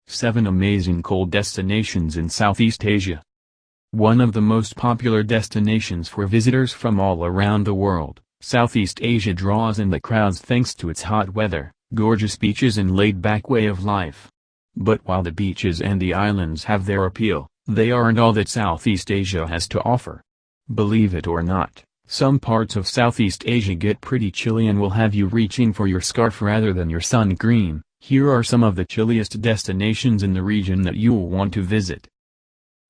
7 amazing cold destinations in Southeast Asia. One of the most popular destinations for visitors from all around the world, Southeast Asia draws in the crowds thanks to its hot weather, gorgeous beaches and laid-back way of life. But while the beaches and the islands have their appeal, they aren't all that Southeast Asia has to offer. Believe it or not, some parts of Southeast Asia get pretty chilly and will have you reaching for your scarf rather than your sun cream. Here are some of the chilliest destinations in the region that you'll want to visit.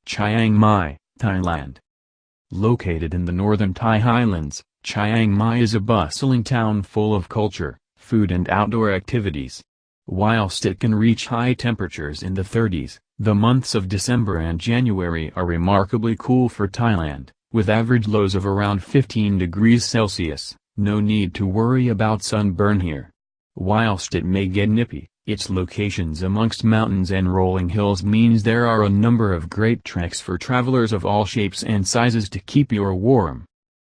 Chiang Mai, Thailand. Located in the northern Thai Highlands, Chiang Mai is a bustling town full of culture, food and outdoor activities. Whilst it can reach high temperatures in the 30s, the months of December and January are remarkably cool for Thailand, with average lows of around 15 degrees Celsius. No need to worry about sunburn here. Whilst it may get nippy, its locations amongst mountains and rolling hills means there are a number of great treks for travelers of all shapes and sizes to keep you warm.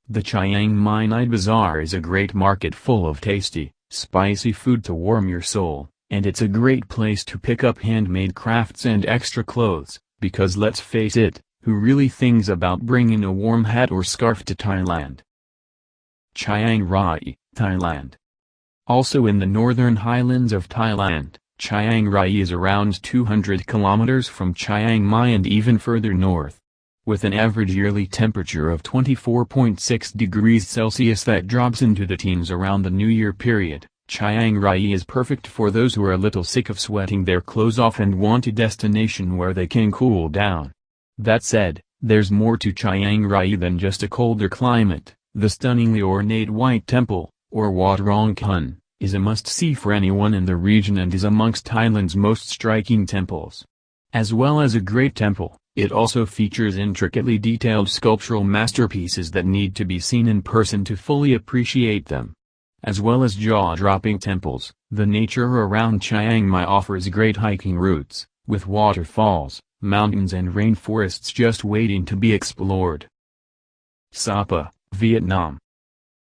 The Chiang Mai Night Bazaar is a great market full of tasty, spicy food to warm your soul, and it's a great place to pick up handmade crafts and extra clothes, because let's face it, who really thinks about bringing a warm hat or scarf to Thailand? Chiang Rai, Thailand. Also in the northern highlands of Thailand, Chiang Rai is around 200 kilometers from Chiang Mai and even further north. With an average yearly temperature of 24.6 degrees Celsius that drops into the teens around the New Year period, Chiang Rai is perfect for those who are a little sick of sweating their clothes off and want a destination where they can cool down. That said, there's more to Chiang Rai than just a colder climate. The stunningly ornate White Temple, or Wat Rong Khun, is a must-see for anyone in the region and is amongst Thailand's most striking temples. As well as a great temple, it also features intricately detailed sculptural masterpieces that need to be seen in person to fully appreciate them. As well as jaw-dropping temples, the nature around Chiang Mai offers great hiking routes, with waterfalls, mountains and rainforests just waiting to be explored. Sapa, Vietnam.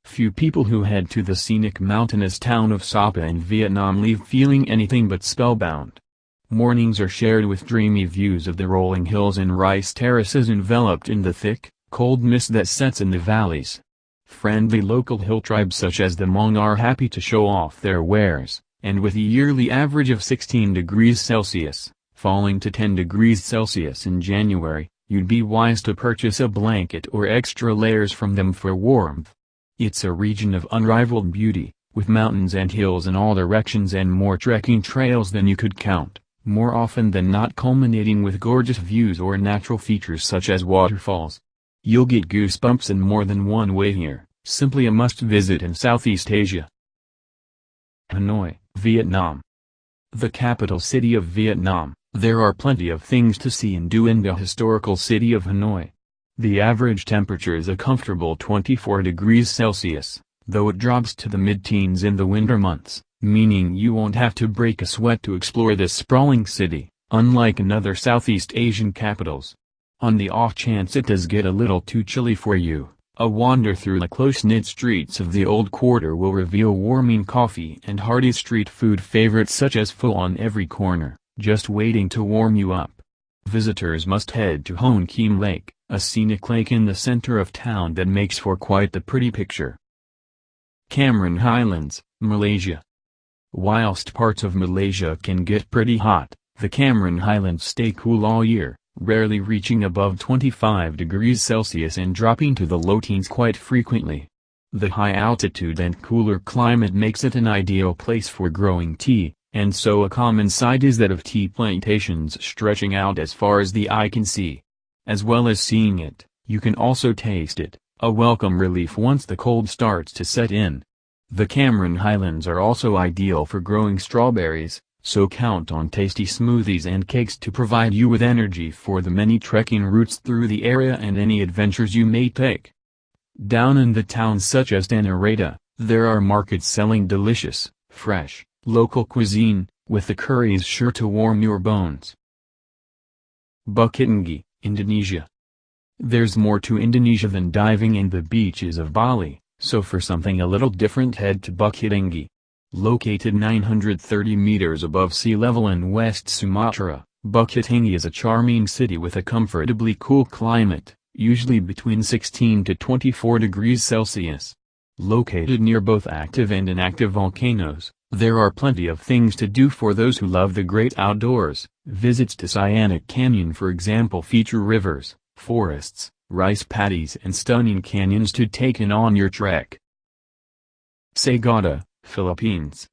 Few people who head to the scenic mountainous town of Sapa in Vietnam leave feeling anything but spellbound. Mornings are shared with dreamy views of the rolling hills and rice terraces enveloped in the thick, cold mist that sets in the valleys. Friendly local hill tribes such as the Hmong are happy to show off their wares, and with a yearly average of 16 degrees Celsius, falling to 10 degrees Celsius in January, you'd be wise to purchase a blanket or extra layers from them for warmth. It's a region of unrivaled beauty, with mountains and hills in all directions and more trekking trails than you could count, more often than not culminating with gorgeous views or natural features such as waterfalls. You'll get goosebumps in more than one way here, simply a must-visit in Southeast Asia. Hanoi, Vietnam. The capital city of Vietnam, there are plenty of things to see and do in the historical city of Hanoi. The average temperature is a comfortable 24 degrees Celsius, though it drops to the mid-teens in the winter months, meaning you won't have to break a sweat to explore this sprawling city, unlike in other Southeast Asian capitals. On the off chance it does get a little too chilly for you, a wander through the close-knit streets of the old quarter will reveal warming coffee and hearty street food favorites such as pho on every corner, just waiting to warm you up. Visitors must head to Hon Kim Lake, a scenic lake in the center of town that makes for quite the pretty picture. Cameron Highlands, Malaysia. Whilst parts of Malaysia can get pretty hot, the Cameron Highlands stay cool all year, rarely reaching above 25 degrees Celsius and dropping to the low teens quite frequently. The high altitude and cooler climate makes it an ideal place for growing tea, and so a common sight is that of tea plantations stretching out as far as the eye can see. As well as seeing it, you can also taste it, a welcome relief once the cold starts to set in. The Cameron Highlands are also ideal for growing strawberries, so count on tasty smoothies and cakes to provide you with energy for the many trekking routes through the area and any adventures you may take. Down in the towns such as Tanarata, there are markets selling delicious, fresh, local cuisine, with the curries sure to warm your bones. Bukittinggi, Indonesia. There's more to Indonesia than diving in the beaches of Bali, so for something a little different head to Bukittinggi. Located 930 meters above sea level in West Sumatra, Bukit Tinggi is a charming city with a comfortably cool climate, usually between 16 to 24 degrees Celsius. Located near both active and inactive volcanoes, there are plenty of things to do for those who love the great outdoors. Visits to Cyanic Canyon for example feature rivers, forests, rice paddies and stunning canyons to take in on your trek. Sagada, Philippines.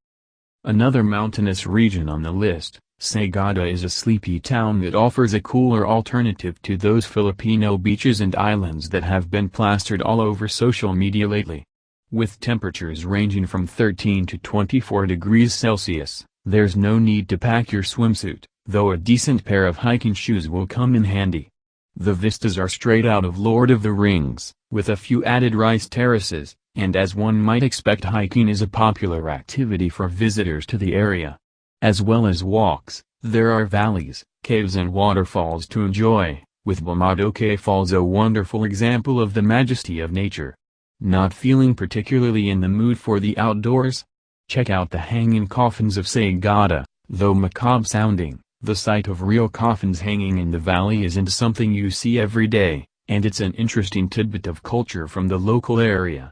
Another mountainous region on the list, Sagada is a sleepy town that offers a cooler alternative to those Filipino beaches and islands that have been plastered all over social media lately. With temperatures ranging from 13 to 24 degrees Celsius, there's no need to pack your swimsuit, though a decent pair of hiking shoes will come in handy. The vistas are straight out of Lord of the Rings, with a few added rice terraces, and as one might expect hiking is a popular activity for visitors to the area. As well as walks, there are valleys, caves and waterfalls to enjoy, with Bumadoke Falls a wonderful example of the majesty of nature. Not feeling particularly in the mood for the outdoors? Check out the hanging coffins of Sagada. Though macabre sounding, the sight of real coffins hanging in the valley isn't something you see every day, and it's an interesting tidbit of culture from the local area.